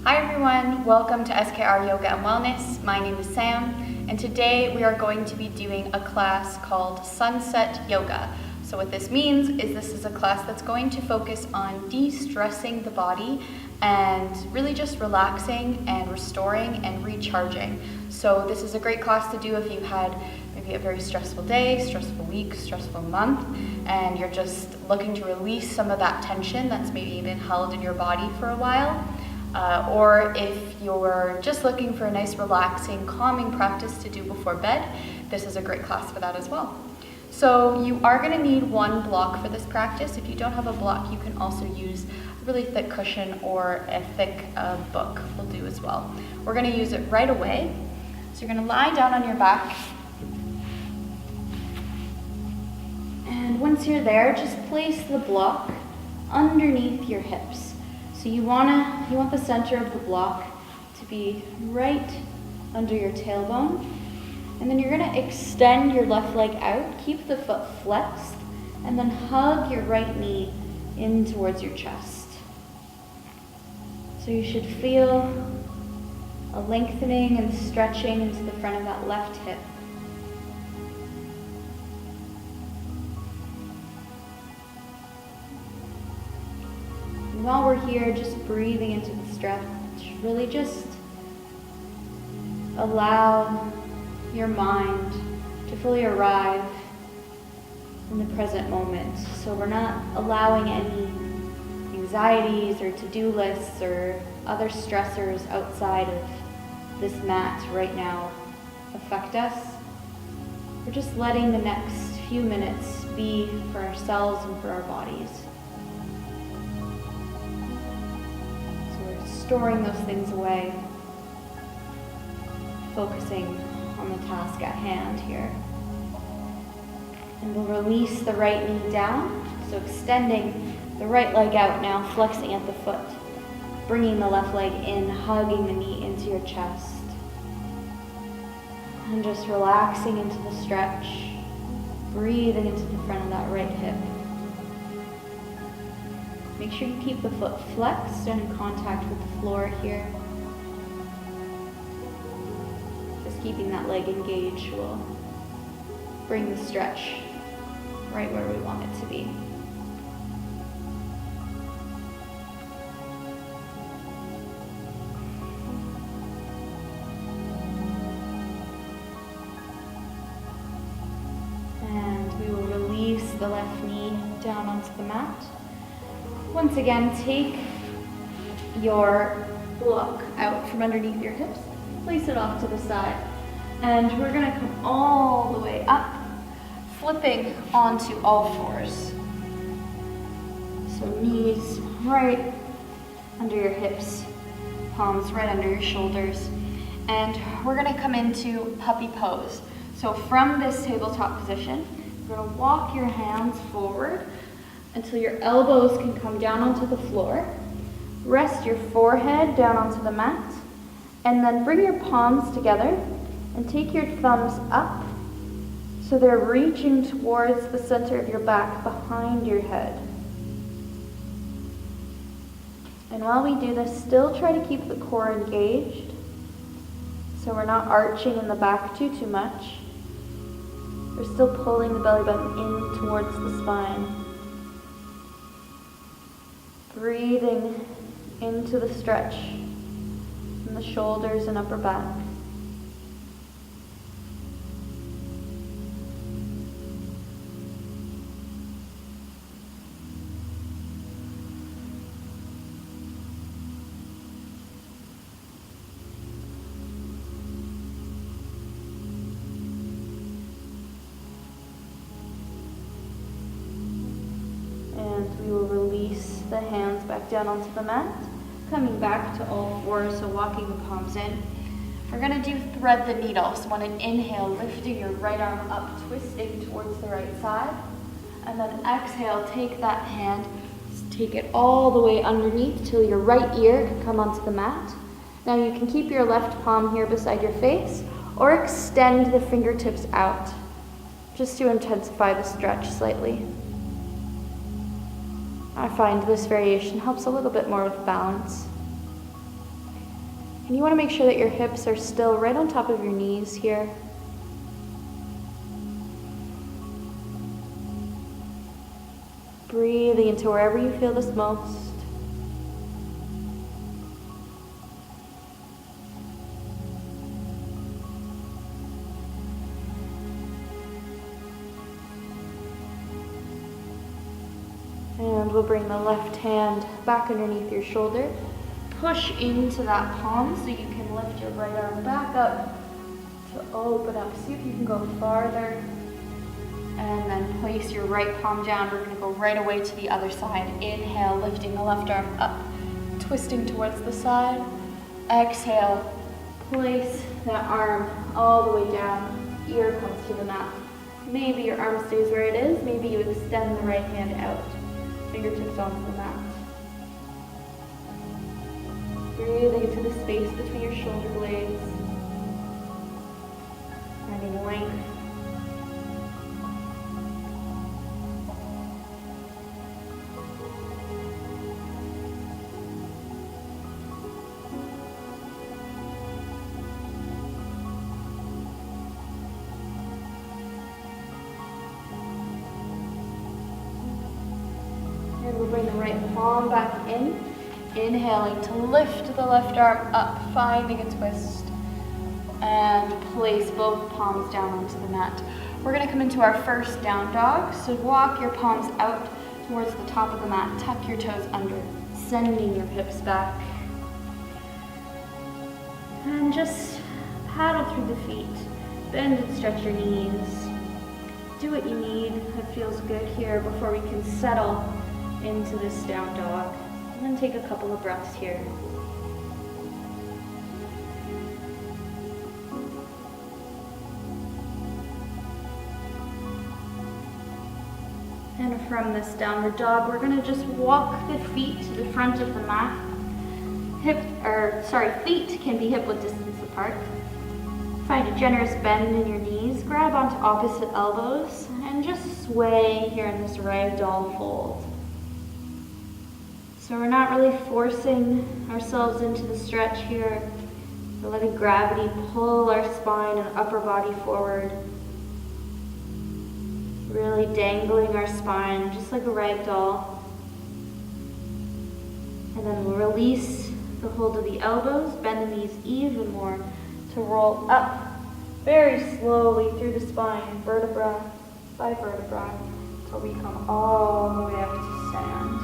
Hi everyone, welcome to SKR Yoga and Wellness. My name is Sam, and today we are going to be doing a class called Sunset Yoga. So what this means is this is a class that's going to focus on de-stressing the body and really just relaxing and restoring and recharging. So this is a great class to do if you had maybe a very stressful day, stressful week, stressful month, and you're just looking to release some of that tension that's maybe been held in your body for a while. Or if you're just looking for a nice relaxing, calming practice to do before bed, this is a great class for that as well. So you are going to need one block for this practice. If you don't have a block, you can also use a really thick cushion or a thick book will do as well. We're going to use it right away. So you're going to lie down on your back. And once you're there, just place the block underneath your hips. So you want the center of the block to be right under your tailbone. And then you're going to extend your left leg out, keep the foot flexed, and then hug your right knee in towards your chest. So you should feel a lengthening and stretching into the front of that left hip. And while we're here, just breathing into the stretch, really just allow your mind to fully arrive in the present moment. So we're not allowing any anxieties or to-do lists or other stressors outside of this mat right now affect us. We're just letting the next few minutes be for ourselves and for our bodies. So we're storing those things away, focusing on the task at hand here. And we'll release the right knee down, so extending the right leg out now, flexing at the foot, bringing the left leg in, hugging the knee into your chest, and just relaxing into the stretch, breathing into the front of that right hip. Make sure you keep the foot flexed and in contact with the floor here. Keeping that leg engaged will bring the stretch right where we want it to be. And we will release the left knee down onto the mat. Once again, take your block out from underneath your hips. Place it off to the side, and we're going to come all the way up, flipping onto all fours. So knees right under your hips, palms right under your shoulders, and we're going to come into puppy pose. So from this tabletop position, you're going to walk your hands forward until your elbows can come down onto the floor. Rest your forehead down onto the mat. And then bring your palms together and take your thumbs up so they're reaching towards the center of your back behind your head. And while we do this, still try to keep the core engaged so we're not arching in the back too much. We're still pulling the belly button in towards the spine. Breathing into the stretch in the shoulders and upper back. And we will release the hands back down onto the mat. Coming back to all fours, so walking the palms in. We're going to do thread the needle. So on an inhale, lifting your right arm up, twisting towards the right side. And then exhale, take that hand, take it all the way underneath till your right ear can come onto the mat. Now you can keep your left palm here beside your face or extend the fingertips out just to intensify the stretch slightly. I find this variation helps a little bit more with balance. And you want to make sure that your hips are still right on top of your knees here. Breathing into wherever you feel this most. And we'll bring the left hand back underneath your shoulder. Push into that palm so you can lift your right arm back up to open up. See if you can go farther. And then place your right palm down. We're going to go right away to the other side. Inhale, lifting the left arm up, twisting towards the side. Exhale, place that arm all the way down. Ear comes to the mat. Maybe your arm stays where it is. Maybe you extend the right hand out. Fingertips onto the mat. Breathing into the space between your shoulder blades. Finding length. And we'll bring the right palm back in. Inhaling to lift the left arm up, finding a twist. And place both palms down onto the mat. We're going to come into our first down dog. So walk your palms out towards the top of the mat. Tuck your toes under, sending your hips back. And just paddle through the feet. Bend and stretch your knees. Do what you need that feels good here before we can settle into this down dog. And then take a couple of breaths here. And from this downward dog, we're going to just walk the feet to the front of the mat. Feet can be hip width distance apart. Find a generous bend in your knees. Grab onto opposite elbows and just sway here in this ragdoll fold. So we're not really forcing ourselves into the stretch here. We're letting gravity pull our spine and upper body forward. Really dangling our spine just like a rag doll. And then we'll release the hold of the elbows, bend the knees even more to roll up very slowly through the spine, vertebra by vertebra, until we come all the way up to stand.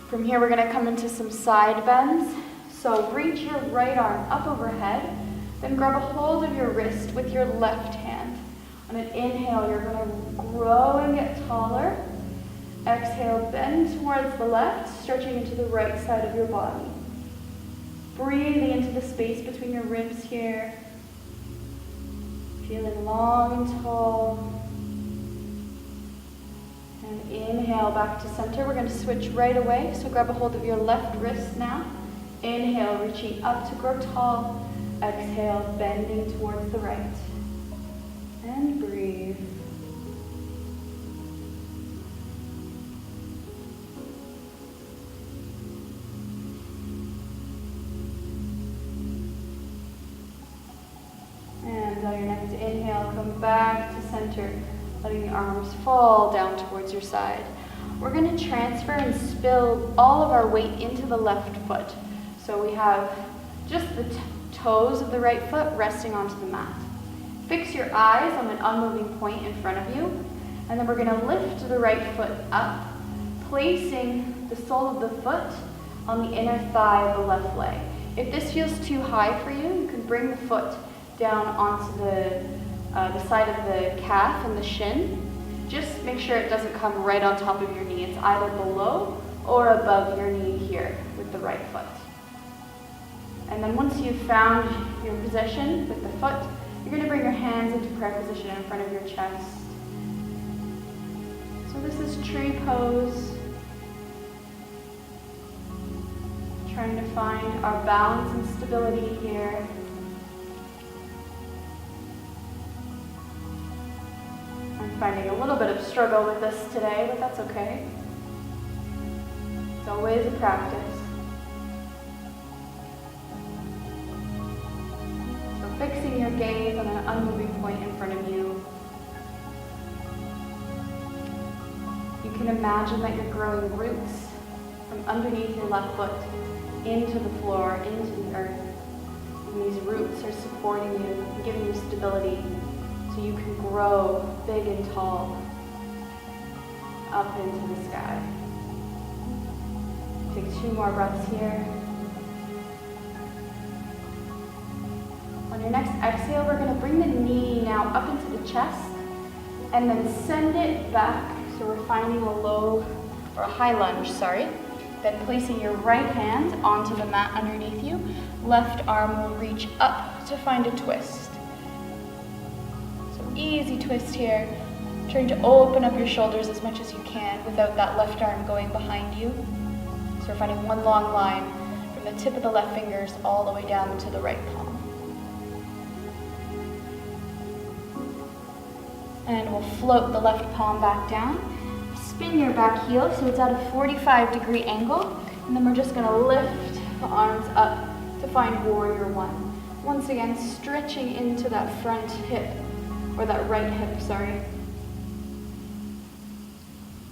From here, we're going to come into some side bends. So reach your right arm up overhead, then grab a hold of your wrist with your left hand. On an inhale, you're going to grow and get taller. Exhale, bend towards the left, stretching into the right side of your body. Breathing into the space between your ribs here. Feeling long and tall. And inhale back to center. We're going to switch right away. So grab a hold of your left wrist now. Inhale, reaching up to grow tall. Exhale, bending towards the right. And breathe. And on your next inhale, come back to center, letting the arms fall down towards your side. We're going to transfer and spill all of our weight into the left foot. So we have just the toes of the right foot resting onto the mat. Fix your eyes on an unmoving point in front of you, and then we're going to lift the right foot up, placing the sole of the foot on the inner thigh of the left leg. If this feels too high for you, you can bring the foot down onto the side of the calf and the shin. Just make sure it doesn't come right on top of your knee. It's either below or above your knee here with the right foot. And then once you've found your position with the foot, you're going to bring your hands into prayer position in front of your chest. So this is tree pose. Trying to find our balance and stability here. I'm finding a little bit of struggle with this today, but that's okay. It's always a practice. gaze on an unmoving point in front of you. You can imagine that you're growing roots from underneath your left foot into the floor, into the earth. And these roots are supporting you and giving you stability so you can grow big and tall up into the sky. Take 2 more breaths here. On your next exhale, we're going to bring the knee now up into the chest and then send it back. So we're finding a low or a high lunge, Then placing your right hand onto the mat underneath you. Left arm will reach up to find a twist. So easy twist here. Trying to open up your shoulders as much as you can without that left arm going behind you. So we're finding one long line from the tip of the left fingers all the way down to the right palm. And we'll float the left palm back down. Spin your back heel so it's at a 45-degree angle. And then we're just going to lift the arms up to find warrior one. Once again, stretching into that front hip, or that right hip,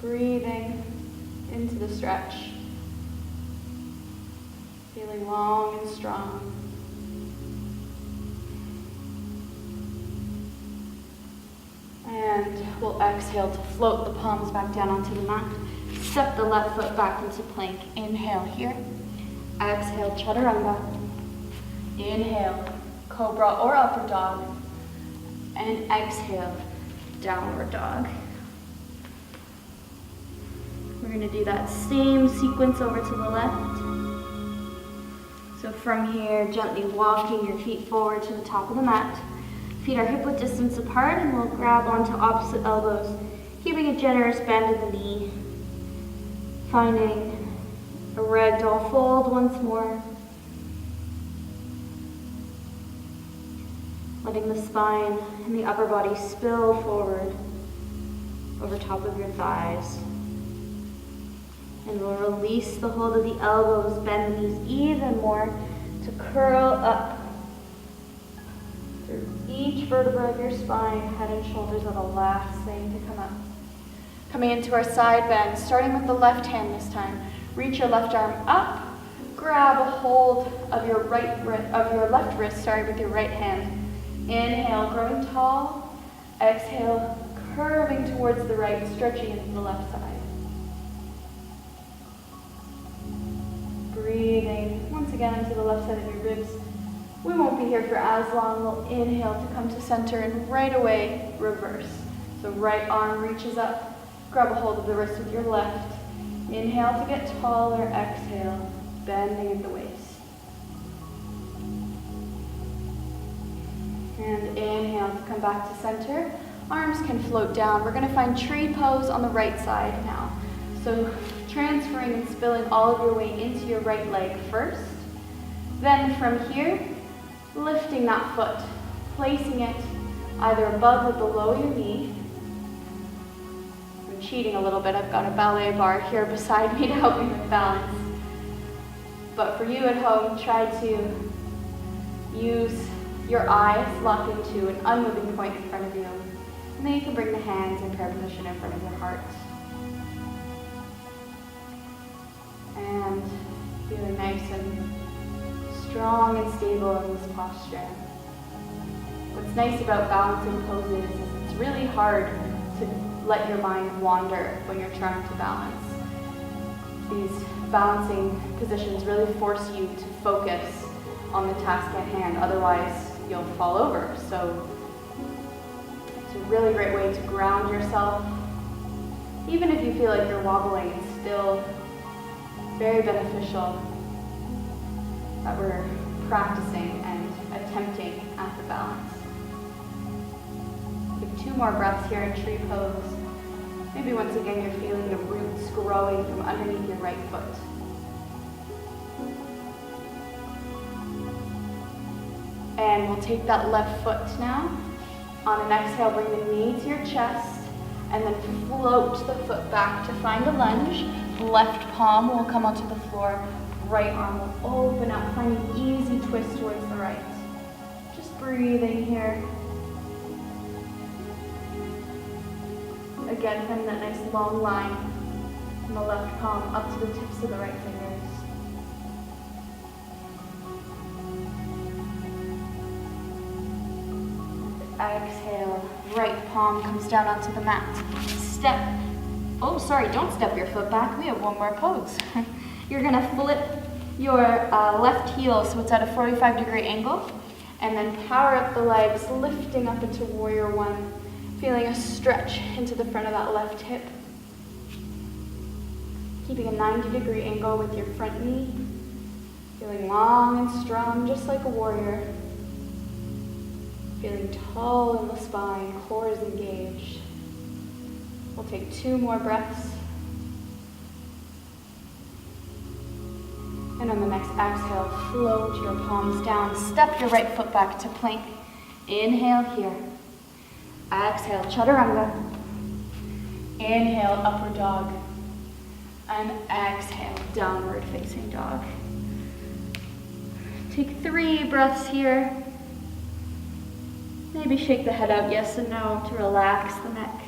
Breathing into the stretch. Feeling long and strong. And we'll exhale to float the palms back down onto the mat. Step the left foot back into plank. Inhale here. Exhale, chaturanga. Inhale, cobra or upward dog. And exhale, downward dog. We're going to do that same sequence over to the left. So from here, gently walking your feet forward to the top of the mat. Feet are hip width distance apart, and we'll grab onto opposite elbows, keeping a generous bend in the knee. Finding a ragdoll fold once more. Letting the spine and the upper body spill forward over top of your thighs. And we'll release the hold of the elbows, bend the knees even more to curl up through each vertebra of your spine. Head and shoulders are the last thing to come up. Coming into our side bend, starting with the left hand this time. Reach your left arm up, grab a hold of your left wrist, with your right hand. Inhale, growing tall. Exhale, curving towards the right, stretching into the left side. Breathing once again into the left side of your ribs. We won't be here for as long. We'll inhale to come to center and right away reverse. So right arm reaches up, grab a hold of the wrist with your left. Inhale to get taller, exhale, bending at the waist. And inhale to come back to center. Arms can float down. We're going to find tree pose on the right side now. So transferring and spilling all of your weight into your right leg first. Then from here, lifting that foot, placing it either above or below your knee. I'm cheating a little bit. I've got a ballet bar here beside me to help me with balance. But for you at home, try to use your eyes locked into an unmoving point in front of you. And then you can bring the hands in prayer position in front of your heart. And feeling nice and strong and stable in this posture. What's nice about balancing poses is it's really hard to let your mind wander when you're trying to balance. These balancing positions really force you to focus on the task at hand, otherwise you'll fall over. So it's a really great way to ground yourself. Even if you feel like you're wobbling, it's still very beneficial that we're practicing and attempting at the balance. Take 2 more breaths here in tree pose. Maybe once again you're feeling the roots growing from underneath your right foot. And we'll take that left foot now. On an exhale, bring the knee to your chest and then float the foot back to find a lunge. Left palm will come onto the floor. Right arm will open up, finding easy twist towards the right. Just Just breathing here. Again, find that nice long line from the left palm up to the tips of the right fingers. Exhale, right palm comes down onto the mat. Don't step your foot back. We have one more pose. You're gonna flip your left heel so it's at a 45-degree angle, and then power up the legs, lifting up into warrior one, feeling a stretch into the front of that left hip. Keeping a 90-degree angle with your front knee, feeling long and strong, just like a warrior. Feeling tall in the spine, core is engaged. We'll take 2 more breaths. And on the next exhale, float your palms down. Step your right foot back to plank. Inhale here. Exhale, chaturanga. Inhale, upward dog. And exhale, downward facing dog. Take 3 breaths here. Maybe shake the head out yes and no to relax the neck.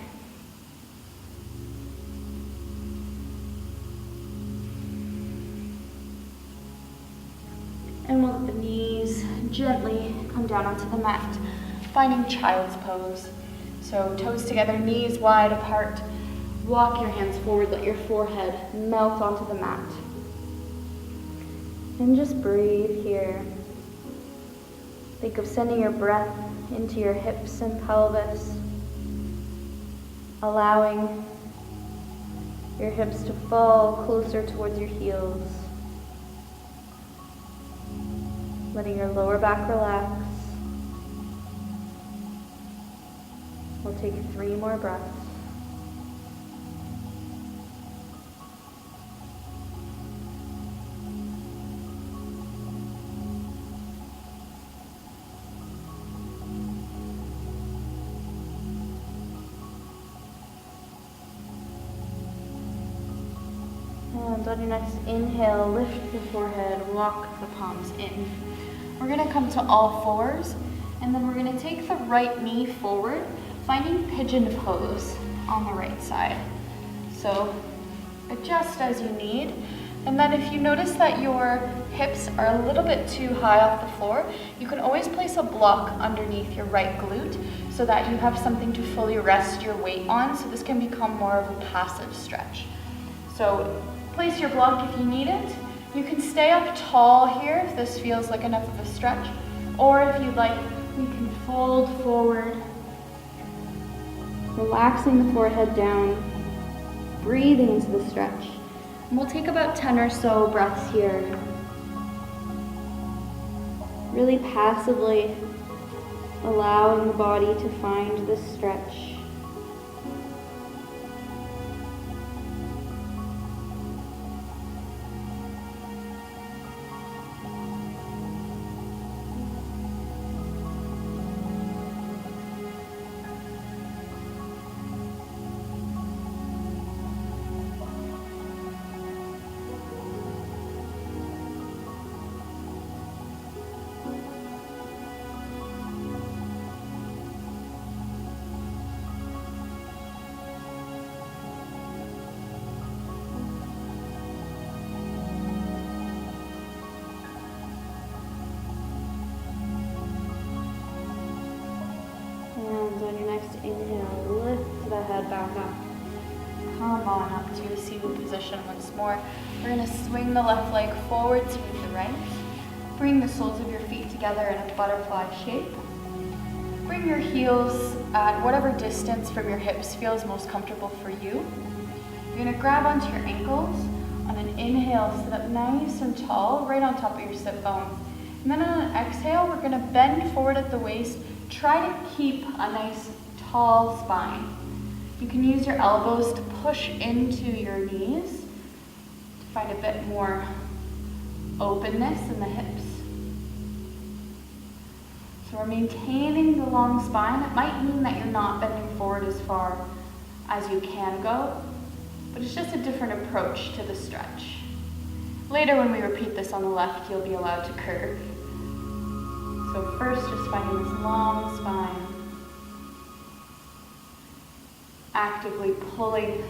And we'll let the knees gently come down onto the mat, finding child's pose. So toes together, knees wide apart. Walk your hands forward, let your forehead melt onto the mat. And just breathe here. Think of sending your breath into your hips and pelvis, allowing your hips to fall closer towards your heels. Letting your lower back relax. We'll take 3 more breaths. And on your next inhale, lift the forehead, walk the palms in. We're gonna come to all fours, and then we're gonna take the right knee forward, finding pigeon pose on the right side. So adjust as you need. And then if you notice that your hips are a little bit too high off the floor, you can always place a block underneath your right glute so that you have something to fully rest your weight on. So this can become more of a passive stretch. So place your block if you need it. You can stay up tall here if this feels like enough of a stretch, or if you'd like, we can fold forward, relaxing the forehead down, breathing into the stretch. And we'll take about 10 or so breaths here. Really passively allowing the body to find this stretch. Inhale, lift the head back up. Come on up to a seated position once more. We're going to swing the left leg forward to meet the right. Bring the soles of your feet together in a butterfly shape. Bring your heels at whatever distance from your hips feels most comfortable for you. You're going to grab onto your ankles. On an inhale, sit up nice and tall, right on top of your sit bones. And then on an exhale, we're going to bend forward at the waist. Try to keep a nice tall spine. You can use your elbows to push into your knees to find a bit more openness in the hips. So we're maintaining the long spine. It might mean that you're not bending forward as far as you can go, but it's just a different approach to the stretch. Later when we repeat this on the left, you'll be allowed to curve. So So first, just finding this long spine, actively pulling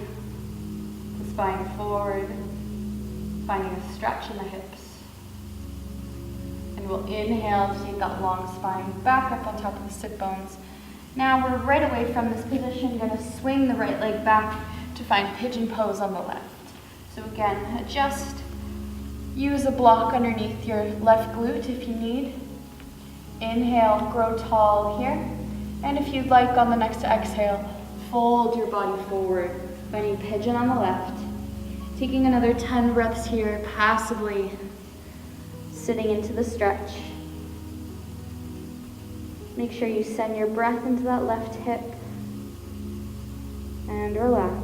the spine forward, finding a stretch in the hips. And we'll inhale to take that long spine back up on top of the sit bones. Now we're right away from this position going to swing the right leg back to find pigeon pose on the left. So again, adjust, use a block underneath your left glute if you need. Inhale, grow tall here. And if you'd like, on the next exhale, fold your body forward, finding pigeon on the left. Taking another 10 breaths here, passively sitting into the stretch. Make sure you send your breath into that left hip and relax.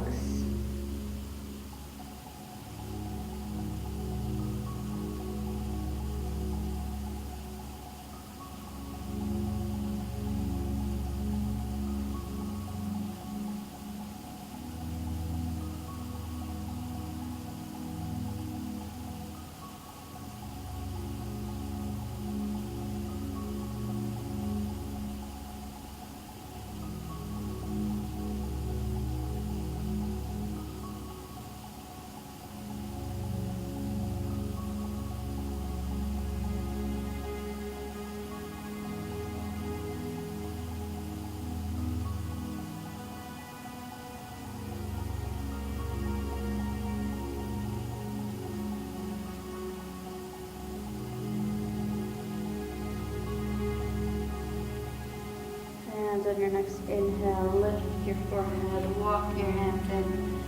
And on your next inhale, lift your forehead, walk your hands in.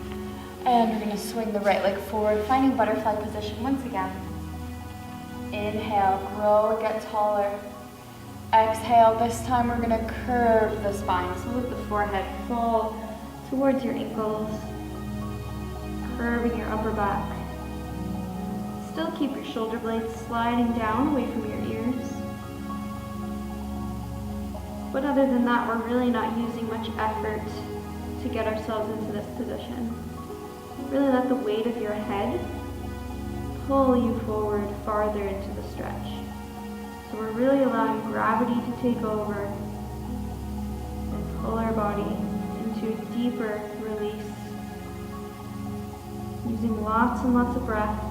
And we're going to swing the right leg forward, finding butterfly position once again. Inhale, grow and get taller. Exhale, this time we're going to curve the spine. So let the forehead fall towards your ankles, curving your upper back. Still keep your shoulder blades sliding down away from your ears. But other than that, we're really not using much effort to get ourselves into this position. Really let the weight of your head pull you forward farther into the stretch. So we're really allowing gravity to take over and pull our body into a deeper release. Using lots and lots of breath.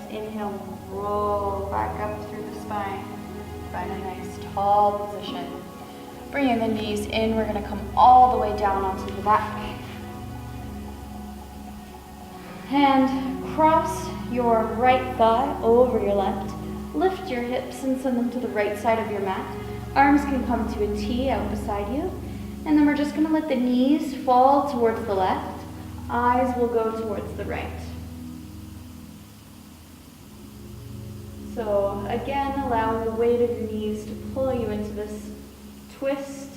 Inhale, roll back up through the spine. Find a nice tall position. Bringing the knees in, we're going to come all the way down onto the back. And cross your right thigh over your left. Lift your hips and send them to the right side of your mat. Arms can come to a T out beside you. And then we're just going to let the knees fall towards the left. Eyes will go towards the right. So again, allowing the weight of your knees to pull you into this twist.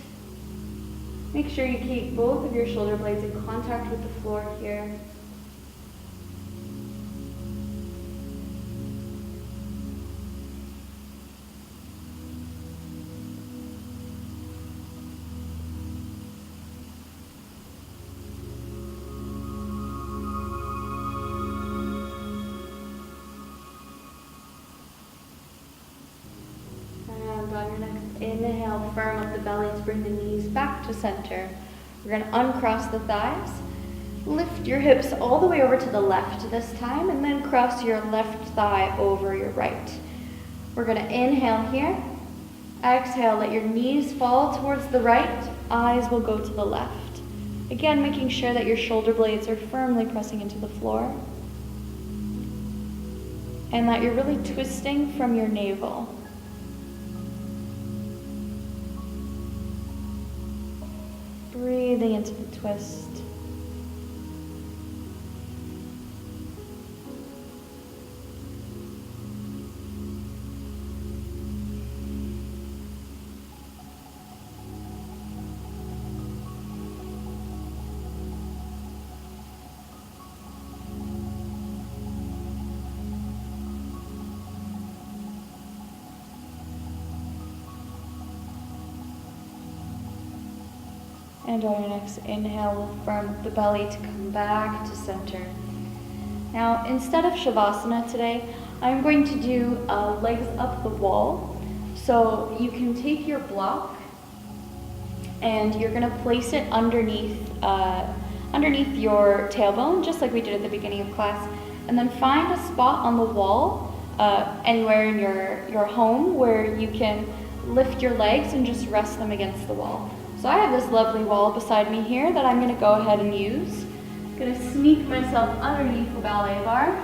Make sure you keep both of your shoulder blades in contact with the floor here. On your next inhale, firm up the belly to bring the knees back to center. We're going to uncross the thighs. Lift your hips all the way over to the left this time, and then cross your left thigh over your right. We're going to inhale here. Exhale, let your knees fall towards the right. Eyes will go to the left. Again, making sure that your shoulder blades are firmly pressing into the floor. And that you're really twisting from your navel. Breathing into the twist. And on your next inhale, from the belly to come back to center. Now, instead of Shavasana today, I'm going to do legs up the wall. So you can take your block and you're going to place it underneath your tailbone, just like we did at the beginning of class, and then find a spot on the wall, anywhere in your home where you can lift your legs and just rest them against the wall. So I have this lovely wall beside me here that I'm going to go ahead and use. I'm going to sneak myself underneath the ballet bar.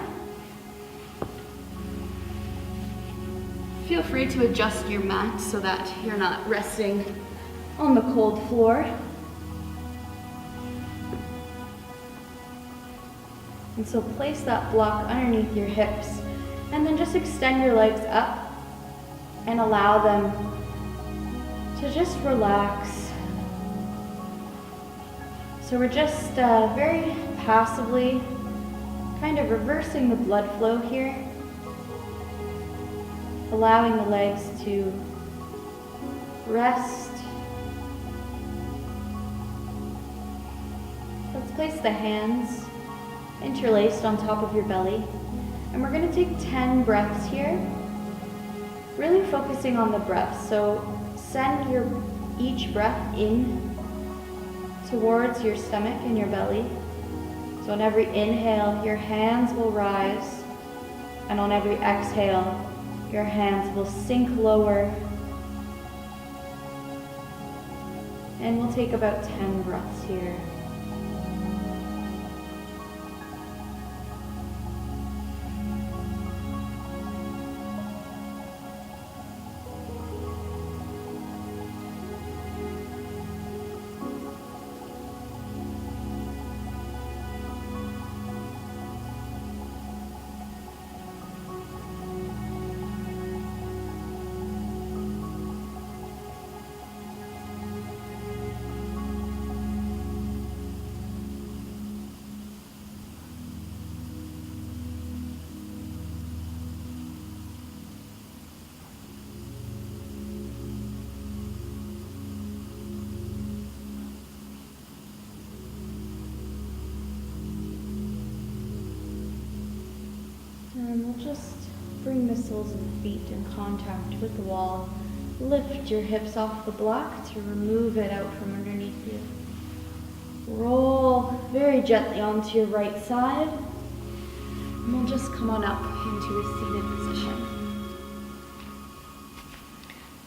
Feel free to adjust your mat so that you're not resting on the cold floor. And so place that block underneath your hips and then just extend your legs up and allow them to just relax. So we're just very passively kind of reversing the blood flow here, allowing the legs to rest. Let's place the hands interlaced on top of your belly, and we're going to take 10 breaths here, really focusing on the breath. So send each breath in towards your stomach and your belly. So on every inhale, your hands will rise, and on every exhale, your hands will sink lower. And we'll take about 10 breaths here. And we'll just bring the soles of the feet in contact with the wall. Lift your hips off the block to remove it out from underneath you. Roll very gently onto your right side. And we'll just come on up into a seated position.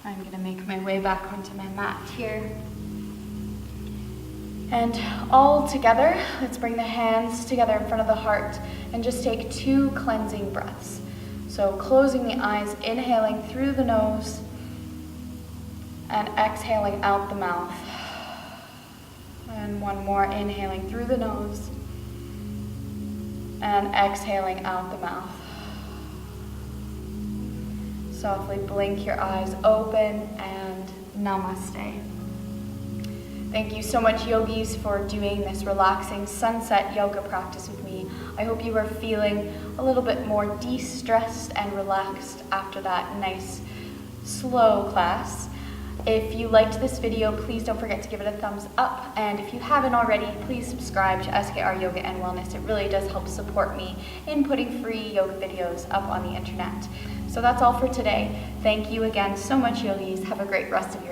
I'm going to make my way back onto my mat here. And all together, let's bring the hands together in front of the heart and just take 2 cleansing breaths. So closing the eyes, inhaling through the nose and exhaling out the mouth. And one more, inhaling through the nose and exhaling out the mouth. Softly blink your eyes open and namaste. Thank you so much, yogis, for doing this relaxing sunset yoga practice with me. I hope you are feeling a little bit more de-stressed and relaxed after that nice, slow class. If you liked this video, please don't forget to give it a thumbs up. And if you haven't already, please subscribe to SKR Yoga and Wellness. It really does help support me in putting free yoga videos up on the internet. So that's all for today. Thank you again so much, yogis. Have a great rest of your